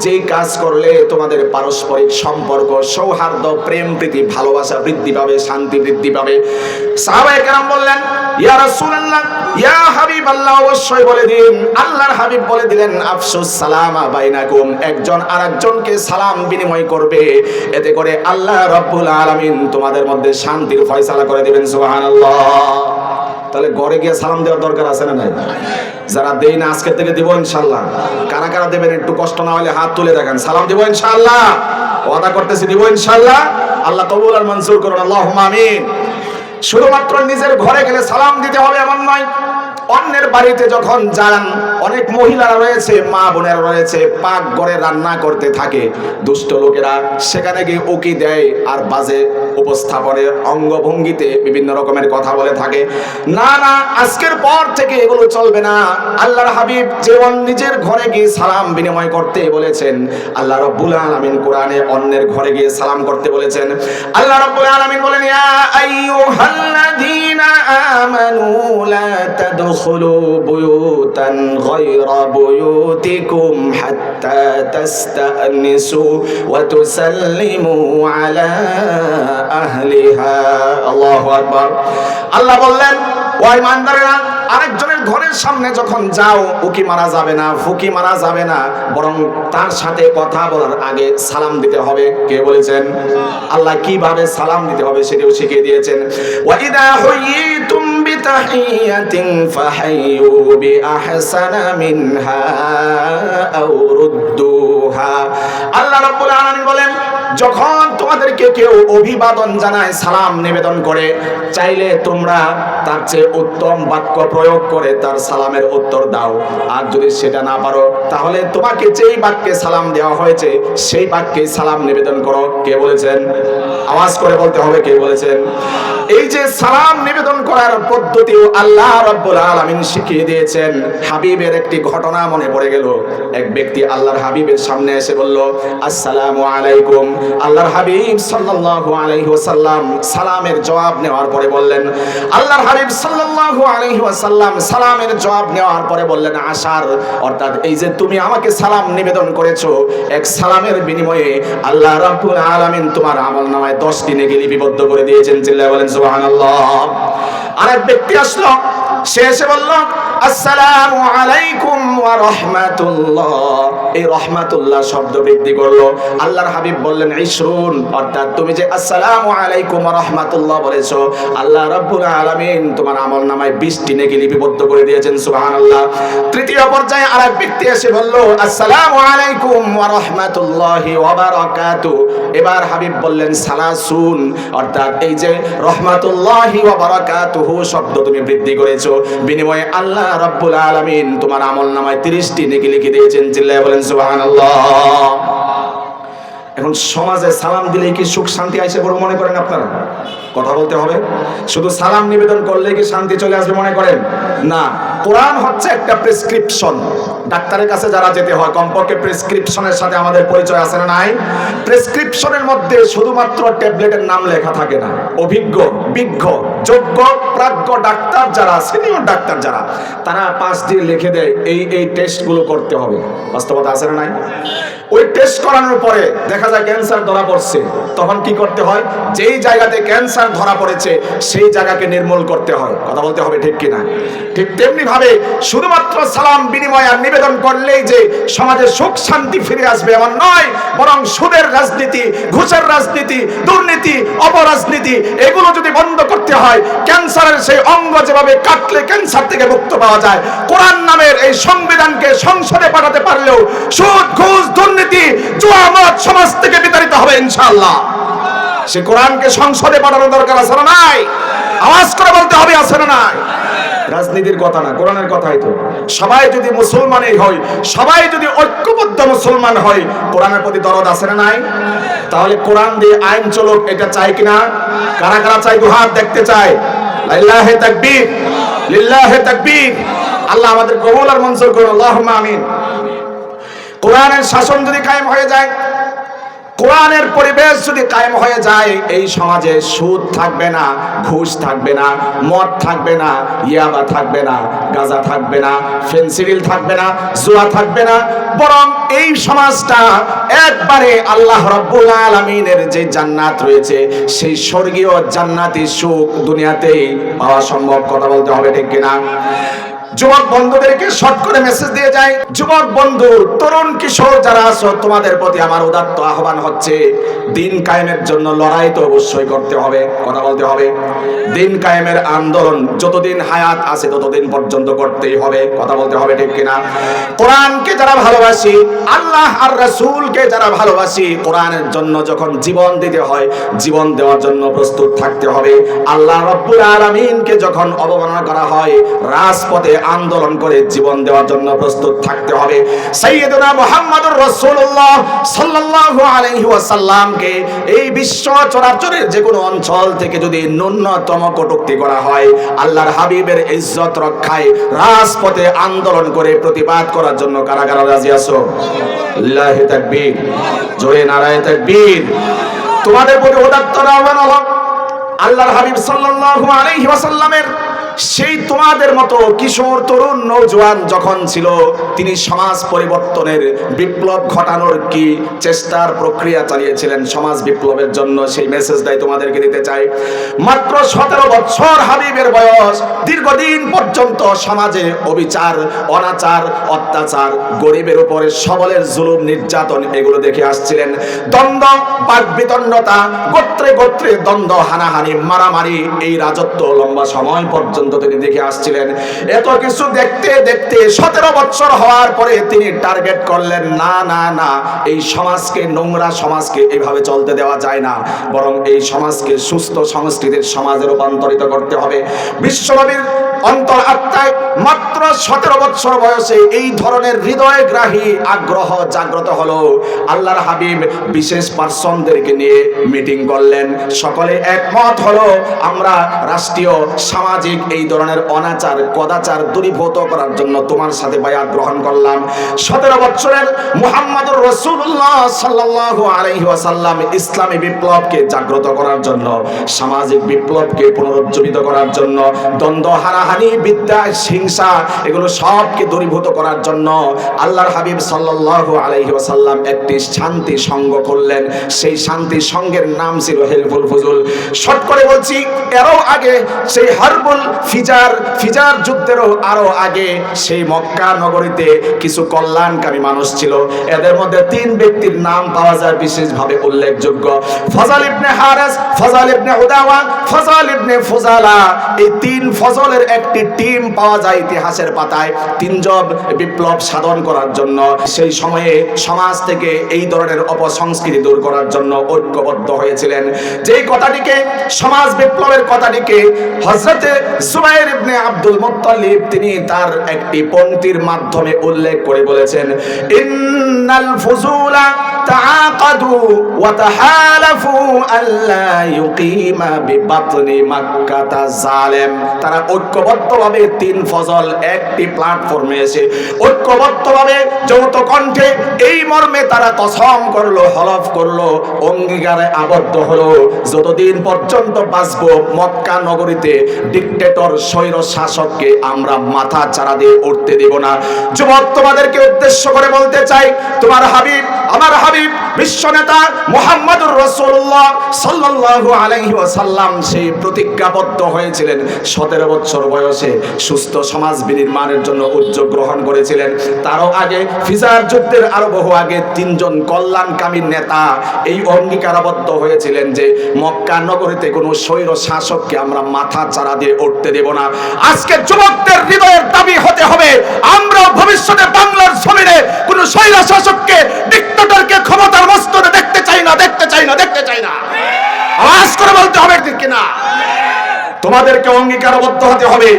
যেই কাজ করলে তোমাদের পারস্পরিক সম্পর্ক, সৌহার্দ্য, প্রেম প্রীতি, ভালোবাসা বৃদ্ধি পাবে, শান্তি বৃদ্ধি পাবে। সাহাবায়ে কেরাম বললেন, ইয়া রাসূলুল্লাহ, ইয়া হাবিবাল্লাহ, অবশ্যই বলে দিন। আল্লাহর হাবিব বলে দিলেন, আফসুস সালামা বাইনাকুম, একজন আরেকজনকে সালাম বিনিময় করবে, এতে করে আল্লাহ রাব্বুল আলামিন তোমাদের মধ্যে শান্তির ফয়সালা করে দিবেন। সুবহানাল্লাহ। তাহলে ঘরে গিয়ে সালাম দেওয়ার দরকার আছে না নাই? যারা দেই না আজকে থেকে দিব ইনশাআল্লাহ। কারা কারা দেবেন একটু কষ্ট না হলে হাত তুলে দেখেন। সালাম দিব ইনশাআল্লাহ, ওয়াদা করতেছি দিব ইনশাআল্লাহ। আল্লাহ কবুল আর মঞ্জুর করুন, আল্লাহুম্মা আমিন। শুধুমাত্র নিজের ঘরে গেলে সালাম দিতে হবে এমন নয়, অন্যের বাড়িতে যখন যান, অনেক মহিলারা রয়েছে, মা বোনেরা রয়েছে, পাক ঘরে রান্না করতে থাকে, দুষ্ট লোকেরা সেখানে গিয়ে উকি দেয় আর বাজে উপস্থাপনের অঙ্গভঙ্গিতে বিভিন্ন রকমের কথা বলে থাকে। না না, আজকের পর থেকে এগুলো চলবে না। আল্লাহর হাবিব যেমন নিজের ঘরে গিয়ে সালাম বিনিময় করতে বলেছেন, আল্লাহ রাব্বুল আলামিন কোরআনে অন্যের ঘরে গিয়ে সালাম করতে বলেছেন। আল্লাহ রাব্বুল আলামিন বলেন, ইয়া আইয়ুহাল্লাযীনা আমানু লা তাদখুলু বুয়ুতান গায়রা বুয়ুতিকুম হাত্তা তাস্তানিসু ওয়া তুসাল্লিমু আলা আহলিহা। আল্লাহু আকবার। আল্লাহ বললেন, ও ঈমানদারেরা, আরেকজনের ঘরের সামনে যখন যাও, উকি মারা যাবে না, ফুকি মারা যাবে না, বরং তার সাথে কথা বলার আগে সালাম দিতে হবে। কে বলেছেন? আল্লাহ কিভাবে সালাম দিতে হবে সেটাও শিখিয়ে দিয়েছেন। ওয়া ইদা হুয়িতুম বিতাহিয়াতিন ফাহাইয়ু বিআহসানা মিনহা আও রুদ্দুহা। আল্লাহ রাব্বুল আলামিন বলেন, যখন তোমাদেরকে কেউ অভিবাদন জানায়, সালাম নিবেদন করে, চাইলে তোমরা তার চেয়ে উত্তম বাক্য প্রয়োগ করে তার সালামের উত্তর দাও। আর যদি সেটা না পারো, তাহলে তোমাকে যেই বাক্যে সালাম দেওয়া হয়েছে সেই বাক্যে সালাম নিবেদন করো। কে বলেছেন? আওয়াজ করে বলতে হবে, কে বলেছেন? এই যে সালাম নিবেদন করার পদ্ধতিও আল্লাহ রাব্বুল আলামিন শিখিয়ে দিয়েছেন। হাবিবের একটি ঘটনা মনে পড়ে গেল। এক ব্যক্তি আল্লাহর হাবিবের সামনে এসে বলল, আসসালামু আলাইকুম। আল্লাহর হাবিব সাল্লাল্লাহু আলাইহি ওয়াসাল্লাম সালামের জবাব নেওয়ার পরে বললেন, আল্লাহর হাবিব সাল্লাল্লাহু আলাইহি ওয়াসাল্লাম সালামের জবাব নেওয়ার পরে বললেন, আশার, অর্থাৎ এই যে তুমি আমাকে সালাম নিবেদন করেছো, এক সালামের বিনিময়ে আল্লাহ রাব্বুল আলামিন তোমার আমলনামায় 10টি নেকি লিপিবদ্ধ করে দিয়েছেন। চিল্লায়ে বলেন সুবহানাল্লাহ। আরেক ব্যক্তি আসলো, সে এসে বলল, আসসালামু আলাইকুম ওয়া রাহমাতুল্লাহ। এই রাহমাতুল্লাহ শব্দ বৃদ্ধি করলো। আল্লাহর হাবিব বললেন, ইশরুন, অর্থাৎ তুমি যে আসসালামু আলাইকুম ওয়া রাহমাতুল্লাহ বলেছো, আল্লাহ রাব্বুল আলামিন তোমার আমলনামায় 20টি নেকি লিপিবদ্ধ করে দিয়েছেন। সুবহানাল্লাহ। তৃতীয় পর্যায়ে আরেক ব্যক্তি এসে বলল, আসসালামু আলাইকুম ওয়া রাহমাতুল্লাহি ওয়া বারাকাতুহু। এবার হাবিব বললেন, সালাসুন, অর্থাৎ এই যে রাহমাতুল্লাহি ওয়া বারাকাতুহু শব্দ তুমি বৃদ্ধি করেছো, বিনিময়ে আল্লাহ রাব্বুল আলামিন তোমার আমলনামায় 30টি নেকি লিখে দিয়েছেন। চিল্লায়ে বলেন সুবহানাল্লাহ। এখন সমাজে সালাম দিলে কি সুখ শান্তি আসে বড় মনে করেন আপনারা? কথা বলতে হবে। শুধু সালাম নিবেদন করলে কি শান্তি চলে আসবে মনে করেন? না। কোরআন হচ্ছে একটা প্রেসক্রিপশন। ডাক্তারের কাছে যারা যেতে হয়, কমপক্ষে প্রেসক্রিপশনের সাথে আমাদের পরিচয় আছে না নাই? প্রেসক্রিপশনের মধ্যে শুধুমাত্র ট্যাবলেটের নাম লেখা থাকে না। অভিজ্ঞ, বিজ্ঞ, যোগ্য, প্রাজ্ঞ ডাক্তার যারা, সিনিয়র ডাক্তার যারা, তারা 5 দিয়ে লিখে দেয় এই টেস্টগুলো করতে হবে। বাস্তবতা আছে না নাই? ওই টেস্ট করানোর পরে দেখা যায় ক্যান্সার ধরা পড়ছে, তখন কি করতে হয়? যেই জায়গাতে ক্যান্সার ধরা পড়েছে সেই জায়গাকে নির্মূল করতে হয়। কথা বলতে হবে, ঠিক কিনা? ঠিক তেমনি ভাবে শুধুমাত্র সালাম বিনিময় আর নিবেদন করলেই যে সমাজে সুখ শান্তি ফিরে আসবে এমন নয়, বরং সুদের রাজনীতি, ঘুষের রাজনীতি, দুর্নীতি, অপরাজনীতি এগুলো যদি বন্ধ করতে হয়, ক্যান্সারের সেই অঙ্গ যেভাবে কাটলে ক্যান্সার থেকে মুক্ত পাওয়া যায়, কোরআন নামের এই সংবিধানকে সংসদে পাঠাতে পারলেও সুদ, ঘুষ, দুর্নীতি, জুয়া, মদ সমাজ থেকে বিতাড়িত হবে ইনশাআল্লাহ। সে কোরআনকে সংসদে পাঠানোর দরকার আছে না নাই? আওয়াজ করে বলতে হবে, আছে না নাই? রাজনীতির কথা না, কোরআনের কথাই তো। সবাই যদি মুসলমানই হয়, সবাই যদি ঐক্যবদ্ধ মুসলমান হয়, কোরআনের প্রতি দরদ আছে না নাই? তাহলে কোরআন দিয়ে আইন চলুক, এটা চাই কিনা? কারা কারা চাই? দুহাত দেখতে চাই। লিল্লাহি তাকবীর, লিল্লাহি তাকবীর। আল্লাহ আমাদের কবুল আর মঞ্জুর করুন, আল্লাহুম্মা আমিন। কোরআনের শাসন যদি কায়েম হয়ে যায়, কোরআনের পরিবেশ যদি কায়েম হয়ে যায়, এই সমাজে সুদ থাকবে না, ঘুষ থাকবে না, মদ থাকবে না, ইয়াবা থাকবে না, গাঁজা থাকবে না, ফেনসিডিল থাকবে না, জুয়া থাকবে না, বরং এই সমাজটা একবারে আল্লাহ রাব্বুল আলামিনের যে জান্নাত রয়েছে সেই স্বর্গীয় জান্নাতি সুখ দুনিয়াতেই পাওয়া সম্ভব। কথা বলতে হবে, ঠিক কিনা? যুবক বন্ধুদেরকে শর্ট করে মেসেজ দিয়ে যায়, যুবক বন্ধু, তরুণ কিশোর যারা আছো, তোমাদের প্রতি আমার উদাত্ত আহ্বান হচ্ছে, দিন কায়েমের জন্য লড়াই তো অবশ্যই করতে হবে। কথা বলতে হবে। দিন কায়েমের আন্দোলন যতদিন হায়াত আছে ততদিন পর্যন্ত করতেই হবে। কথা বলতে হবে, ঠিক কিনা? কোরআনকে যারা ভালোবাসি, আল্লাহ আর রাসূলকে যারা ভালোবাসি, কোরআনের জন্য যখন জীবন দিতে হয়, জীবন দেওয়ার জন্য প্রস্তুত থাকতে হবে। আল্লাহ রাব্বুল আলামিনকে যখন অবমাননা করা হয়, রাজপথে আন্দোলন করে জীবন দেওয়ার জন্য প্রস্তুত থাকতে হবে। সাইয়্যিদুনা মুহাম্মদুর রাসূলুল্লাহ সাল্লাল্লাহু আলাইহি ওয়াসাল্লামকে এই বিশ্ব চরাচরের যে কোনো অঞ্চল থেকে যদি ন্যূনতম কটূক্তি করা হয়, আল্লাহর হাবিবের ইজ্জত রক্ষায় রাজপথে আন্দোলন করে প্রতিবাদ করার জন্য কারা কারা রাজি আছো? লিল্লাহি তাকবীর, জোরে নারায়ে তাকবীর। তোমাদের প্রতি উদাত্ত আহ্বান হলো, আল্লাহর হাবিব সাল্লাল্লাহু আলাইহি ওয়াসাল্লামের সেই তোমাদের মতো কিশোর তরুণ নওজোয়ান যখন ছিল, তিনি সমাজ পরিবর্তনের বিপ্লব ঘটানোর কি চেষ্টার প্রক্রিয়া চালিয়েছিলেন সমাজ বিপ্লবের জন্য, সেই মেসেজটাই তোমাদেরকে দিতে চাই। মাত্র 17 বছর হাবিবের বয়স, দীর্ঘদিন পর্যন্ত সমাজে অবিচার, অনাচার, অত্যাচার, গরিবের উপরে সবলের জুলুম, নির্যাতন এগুলো দেখে আসছিলেন। দ্বন্দ্ব, বাকবিতণ্ডতা, গোত্রে গোত্রে দ্বন্দ্ব, হানাহানি, মারামারি, এই রাজত্ব লম্বা সময় পর্যন্ত পর্যন্ত তিনি দেখে আসছিলেন। এত কিছু দেখতে দেখতে 17 বছর হওয়ার পরে তিনি টার্গেট করলেন, না না না, এই সমাজকে, নোংরা সমাজকে এইভাবে চলতে দেওয়া যায় না, বরং এই সমাজকে সুস্থ সংস্কৃতির সমাজে রূপান্তরিত করতে হবে। বিশ্বনবীর অন্তর আত্মায় মাত্র 17 বছর বয়সে এই ধরনের হৃদয়গ্রাহী আগ্রহ জাগ্রত হলো। আল্লাহর হাবিব বিশেষ পার্সনদেরকে নিয়ে মিটিং করলেন। সকলে একমত হলো, আমরা রাষ্ট্রীয় সামাজিক এই ধরনের অনাচার কদাচার দূরীভূত করার জন্য তোমার সাথে বায়াত গ্রহণ করলাম। 17 বছরের মুহাম্মদুর রাসূলুল্লাহ সাল্লাল্লাহু আলাইহি ওয়াসাল্লাম ইসলামী বিপ্লবকে জাগ্রত করার জন্য, সামাজিক বিপ্লবকে পুনরুজ্জীবিত করার জন্য, দ্বন্দ্ব, হানাহানি, বিদ্যা, হিংসা এগুলো সবকে দূরীভূত করার জন্য আল্লাহর হাবিব সাল্লাল্লাহু আলাইহি ওয়াসাল্লাম একটি শান্তি সংঘ করলেন। সেই শান্তি সংঘের নাম ছিল হেলফুল ফুজুল। শর্ট করে বলছি, এরও আগে সেই হারবুল ফিজার যুদ্ধেরও আরো আগে সেই মক্কা নগরীতে কিছু কল্যাণকামী মানুষ ছিল। এদের মধ্যে 3 ব্যক্তির নাম পাওয়া যায় বিশেষভাবে উল্লেখযোগ্য। ফজল ইবনে হারিস, ফজল ইবনে উদাওয়া, ফজল ইবনে ফুজালা। এই 3 ফজলের একটি টিম পাওয়া যায় ইতিহাসের পাতায় 3 জন বিপ্লব সাধন করার জন্য। সেই সময়ে সমাজ থেকে এই ধরনের অপসংস্কৃতি দূর করার জন্য ঐক্যবদ্ধ হয়েছিলেন। যেই কথাটিকে, সমাজ বিপ্লবের কথাটিকে হযরতে জুবাইর ইবনে আব্দুল মুত্তালিব তিনি তার একটি পংক্তির মাধ্যমে উল্লেখ করে বলেছেন, ইন্নাল ফুজুলা তাআকাদু ওয়া তাহালাফু আল্লা ইউকিমা বিবাতনি মাক্কাতা জালেম। তারা ঐক্যবদ্ধভাবে 3 ফজল একটি প্ল্যাটফর্মে এসে ঐক্যবদ্ধভাবে যৌথ কণ্ঠে এই মর্মে তারা কসম করলো, হলফ করলো, অঙ্গীকারে আবদ্ধ হলো, যতদিন পর্যন্ত বাঁচবো মক্কা নগরীতে ডিক্টেটর স্বৈর শাসককে আমরা মাথা চারা দিয়ে উঠতে দেব না। যুবক, তোমাদেরকে উদ্দেশ্য করে বলতে চাই, তোমার হাবিব, আমার হাবিব, বিশ্ব নেতা মুহাম্মদুর রাসূলুল্লাহ সাল্লাল্লাহু আলাইহি ওয়াসাল্লাম সেই প্রতিজ্ঞাবদ্ধ হয়েছিলেন। 17 বছর বয়সে সুস্থ সমাজ বিনির্মাণের জন্য উদ্যোগ গ্রহণ করেছিলেন। তারও আগে ফিজার যুদ্ধের আরো বহু আগে 3 জন কল্যাণকামী নেতা এই অঙ্গীকারাবদ্ধ হয়েছিলেন যে মক্কা নগরীতে কোনো স্বৈর শাসককে আমরা মাথা চারা দিয়ে উঠতে দেব না। আজকে যুবকদের হৃদয়ের দাবি হতে হবে, আমরা ভবিষ্যতে বাংলার জমিনে কোনো স্বৈর শাসককে, ডিক্টেটরকে ক্ষমতার মস্তরে দেখতে চাই না, দেখতে চাই না, দেখতে চাই না। আওয়াজ করে বলতে হবে ঠিক কিনা? তোমাদেরকে অঙ্গীকারবদ্ধ হতে হবে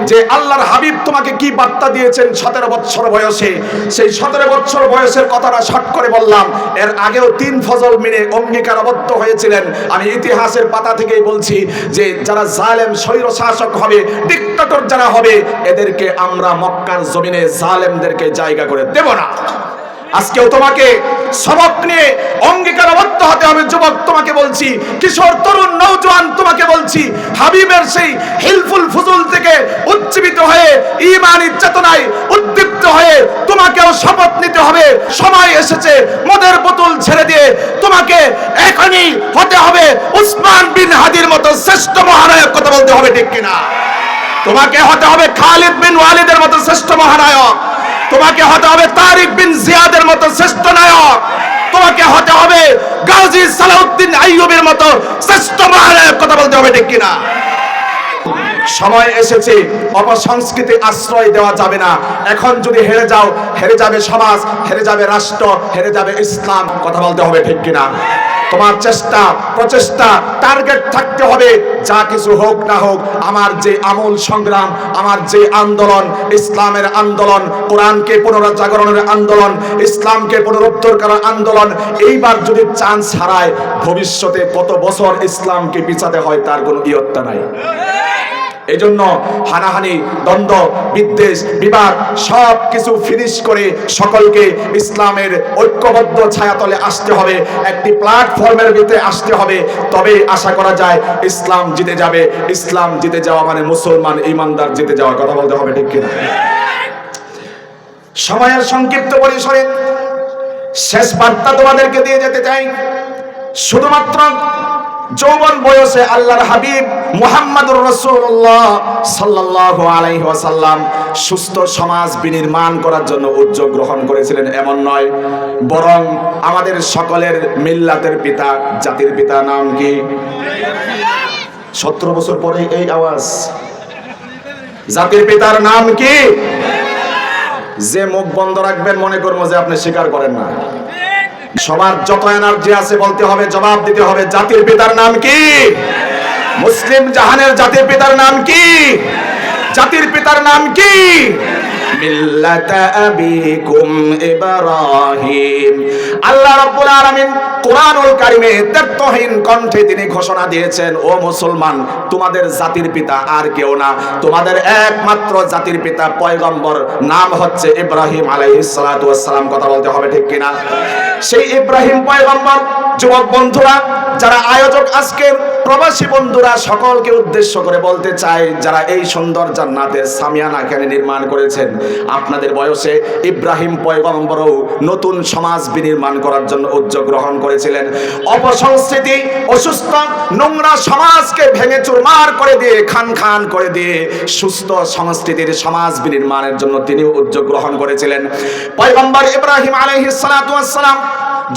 যে আল্লাহর হাবিব তোমাকে কি বার্তা দিয়েছেন 17 বছর বয়সে। সেই 17 বছর বয়সের কথাটা শর্ট করে বললাম। এর আগেও 3 ফজল মিলে অঙ্গীকারবদ্ধ হয়েছিলেন। আমি ইতিহাসের পাতা থেকেই বলছি যে যারা জালেম স্বৈর শাসক হবে, ডিক্টেটর যারা হবে, এদেরকে আমরা মক্কার জমিনে জালেমদেরকে জায়গা করে দেব না। আজকেও তোমাকে সবক নিয়ে অঙ্গীকারবদ্ধ হতে হবে। যুবক, তোমাকে বলছি, কিশোর, তরুণ, নওজোয়ান, তোমাকে বলছি, হাবিবের সেই হিলফুল ফুজুল থেকে উজ্জীবিত হয়ে ঈমানী চেতনায় উদ্দীপ্ত হয়ে তোমাকেও শপথ নিতে হবে। সময় এসেছে মদের বোতল ছেড়ে দিয়ে তোমাকে এখনই হতে হবে উসমান বিন হাদির মতো শ্রেষ্ঠ মহানায়ক। কথা বলতে হবে ঠিক কিনা? তোমাকে হতে হবে খালিদ বিন ওয়ালিদের মতো শ্রেষ্ঠ মহানায়ক। তোমাকে হতে হবে তারিক বিন জিয়াদের মতো শ্রেষ্ঠ নায়ক। তোমাকে হতে হবে গাজী সালাউদ্দিন আইয়ুবের মতো শ্রেষ্ঠ মহানায়ক। কথা বলতে হবে ঠিক কিনা? সময় এসেছে, অপসংস্কৃতি আশ্রয় দেওয়া যাবে না। এখন যদি হেরে যাও, হেরে যাবে সমাজ, হেরে যাবে রাষ্ট্র, হেরে যাবে ইসলাম। কথা বলতে হবে ঠিক কিনা? তোমার চেষ্টা, প্রচেষ্টা, টার্গেট থাকতে হবে, যা কিছু হোক না হোক, আমার যে আমূল সংগ্রাম, আমার যে আন্দোলন, ইসলামের আন্দোলন, কোরআনকে পুনরুজ্জাগরণের আন্দোলন, ইসলামকে পুনরুদ্ধার করার আন্দোলন, এইবার যদি চান্স হারায়, ভবিষ্যতে কত বছর ইসলামকে পিছাতে হয় তার কোনো ইয়ত্তা নাই। এই জন্য হানাহানি, দ্বন্দ্ব, বিদ্বেষ, বিবাদ সব কিছু ফিনিশ করে সকলকে ইসলামের ঐক্যবদ্ধ ছায়াতলে আসতে হবে, একটি প্ল্যাটফর্মের ভিতরে আসতে হবে। তবে আশা করা যায় ইসলাম জিতে যাবে। ইসলাম জিতে যাওয়া মানে মুসলমান ইমানদার জিতে যাওয়া। কথা বলতে হবে ঠিক কিনা? সময়ের সংক্ষিপ্ত পরিসরে শেষ বার্তা তোমাদেরকে দিয়ে যেতে চাই। শুধুমাত্র যৌবন বয়সে আল্লাহর হাবিব মুহাম্মদুর রাসূলুল্লাহ সাল্লাল্লাহু আলাইহি ওয়াসাল্লাম সুস্থ সমাজ বিনির্মাণ করার জন্য উদ্যোগ গ্রহণ করেছিলেন এমন নয়, বরং আমাদের সকলের মিল্লাতের পিতা, জাতির পিতা নাম কি? 17 বছর পরে এই আওয়াজ। জাতির পিতার নাম কি? যে মুখ বন্ধ রাখবেন মনে করবো যে আপনি স্বীকার করেন না। সবার যত এনার্জি আছে বলতে হবে, জবাব দিতে হবে, জাতির পিতার নাম কি? মুসলিম জাহানের জাতির পিতার নাম কি? জাতির পিতার নাম কি? মিল্লাতা আবিকুম ইব্রাহিম। আল্লাহ রাব্বুল আলামিন কোরআনুল কারীমে তত্ত্বহীন কণ্ঠে তিনি ঘোষণা দিয়েছেন, ও মুসলমান, তোমাদের জাতির পিতা আর কেউ না, তোমাদের একমাত্র জাতির পিতা পয়গম্বর, নাম হচ্ছে ইব্রাহিম আলাইহিস সালাতু ওয়াস সালাম। কথা বলতে হবে ঠিক কিনা? সেই ইব্রাহিম পয়গম্বর, যুবক বন্ধুরা, যারা আয়োজক আজকের প্রবাসী বন্ধুরা, সকলকে উদ্দেশ্য করে বলতে চাই, যারা এই সুন্দর জান্নাতের সামিয়ানা এখানে নির্মাণ করেছেন, আপনাদের বয়সে ইব্রাহিম পয়গম্বরও নতুন সমাজ বিনির্মাণ করার জন্য উদ্যোগ গ্রহণ করেছিলেন। অপসংস্কৃতি, অসুস্থ নোংরা সমাজকে ভেঙে চুরমার করে দিয়ে, খান খান করে দিয়ে সুস্থ সংস্কৃতির সমাজ বিনির্মাণের জন্য তিনি উদ্যোগ গ্রহণ করেছিলেন। পয়গম্বর ইব্রাহিম আলাইহিস সালাতু ওয়াস সালাম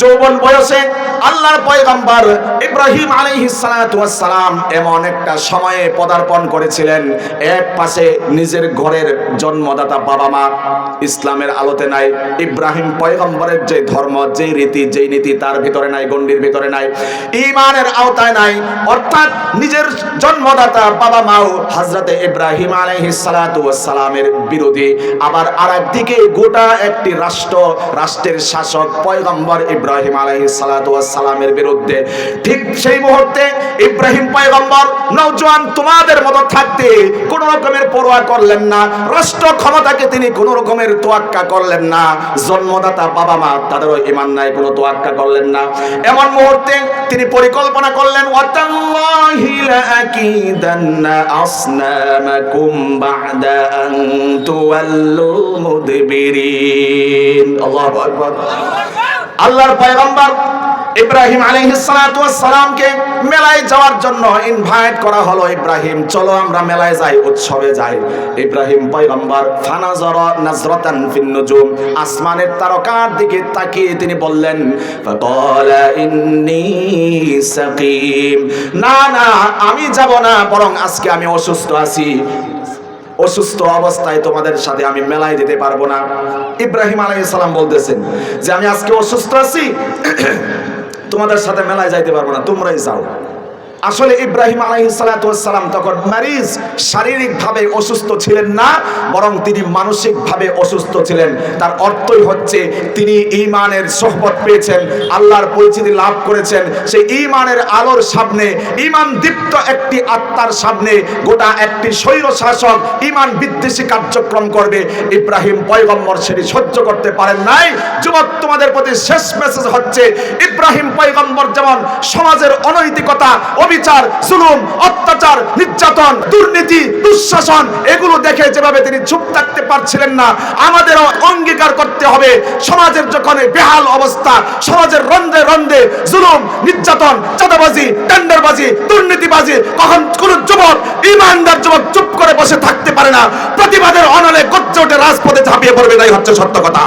যৌবন বয়সে আল্লাহর পয়গম্বর ইব্রাহিম আলাইহিস সালাতু ওয়াস সালাম এমন একটা সময়ে পদার্পণ করেছিলেন, এক পাশে নিজের ঘরের জন্মদাতা বাবা মা ইসলামের আলোতে নাই, ইব্রাহিম পয়গম্বরের যে ধর্ম, যে রীতি, যেই নীতি তার ভিতরে নাই, গণ্ডির ভিতরে নাই, ঈমানের আওতায় নাই, অর্থাৎ নিজের জন্মদাতা বাবা মাও হযরতে ইব্রাহিম আলাইহিস সালাতু ওয়াস সালামের বিরোধী। আবার আরেকদিকে গোটা একটি রাষ্ট্রের শাসক পয়গম্বর ইব্রাহিম আলাইহিস সালাতু ওয়াস সালামের বিরুদ্ধে। ঠিক সেই মুহূর্তে ইব্রাহিম পয়গম্বর নওজোয়ান তোমাদের মতো থাকতে কোন রকমের পরোয়া করলেন না, রাষ্ট্র ক্ষমতাকে তিনি কোন রকমের তোয়াক্কা করলেন না, জন্মদাতা বাবা মা তাদেরও ঈমান নাই, কোনো তোয়াক্কা করলেন না। এমন মুহূর্তে তিনি পরিকল্পনা করলেন, ওয়াতাল্লাহি লাআকিদান্না আসনামাকুম বা'দা আন তুওয়াল্লু মুদবিরিন। আল্লাহু আকবার। আল্লাহর পয়গম্বর ইব্রাহিম আলাইহিস সালাতু ওয়াস সালামকে মেলায় যাওয়ার জন্য ইনভাইট করা হলো। ইব্রাহিম, চলো আমরা মেলায় যাই, উৎসবে যাই। ইব্রাহিম পয়গম্বর ফানাজারা নাজরাতান ফিন নুজুম, আসমানের তারকার দিকে তাকিয়ে তিনি বললেন, ফাকালা ইন্নী সাকিম, না না, আমি যাব না, বরং আজকে আমি অসুস্থ আছি, অসুস্থ অবস্থায় তোমাদের সাথে আমি মেলায় যেতে পারবো না। ইব্রাহিম আলাইহিস সালাম বলতেছেন যে আমি আজকে অসুস্থ আছি, তোমাদের সাথে মেলায় যাইতে পারবো না, তোমরাই যাও। আসলে ইব্রাহিম আলাইহিস সালাতু ওয়াস সালাম তখন মারিজ, শারীরিকভাবে অসুস্থ ছিলেন না, বরং তিনি মানসিকভাবে অসুস্থ ছিলেন। তার অর্থই হচ্ছে তিনি ঈমানের সোহবত পেয়েছেন, আল্লাহর পরিচিতি লাভ করেছেন। সেই ঈমানের আলোর সামনে, ঈমান দীপ্ত একটি আত্মার সামনে গোটা একটি স্বৈর শাসক ঈমান বিদ্বেষী কার্যক্রম করবে, ইব্রাহিম পয়গম্বর সেটি সহ্য করতে পারেন নাই। যুবক, তোমাদের প্রতি শেষ মেসেজ হচ্ছে, ইব্রাহিম পয়গম্বর যেমন সমাজের অনৈতিকতা, বিচার, জুলুম, অত্যাচার, নির্যাতন, দুর্নীতি, দুঃশাসন এগুলো দেখে যেভাবে তিনি চুপ থাকতে পারছিলেন না, আমাদেরও অঙ্গীকার করতে হবে, সমাজের যখন বেহাল অবস্থা, সমাজের রন্ধে রন্ধে জুলুম, নির্যাতন, চাঁদাবাজি, টেন্ডারবাজি, দুর্নীতিবাজি, কখন কোন যুবক, ইমানদার যুবক চুপ করে বসে থাকতে পারে না, প্রতিবাদের অনলে গর্জে উঠে রাজপথে ঝাঁপিয়ে পড়বে, তাই হচ্ছে সত্য কথা।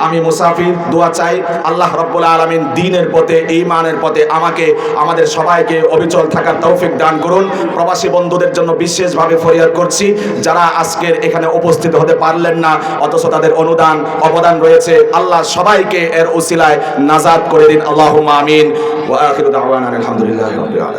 আমি মুসাফির, দোয়া চাই আল্লাহ রাব্বুল আলামিন দ্বীনের পথে, ঈমানের পথে আমাকে, আমাদের সবাইকে অবিচল থাকার তৌফিক দান করুন। প্রবাসী বন্ধুদের জন্য বিশেষভাবে ফরিয়াদ করছি, যারা আজকের এখানে উপস্থিত হতে পারলেন না, অথচ তাদের অনুদান অবদান রয়েছে, আল্লাহ সবাইকে এর উসিলায় নাজাত করে দিন। আল্লাহুম্মা আমিন। ওয়া আখিরু দাওয়ানা আলহামদুলিল্লাহি রাব্বিল আলামিন।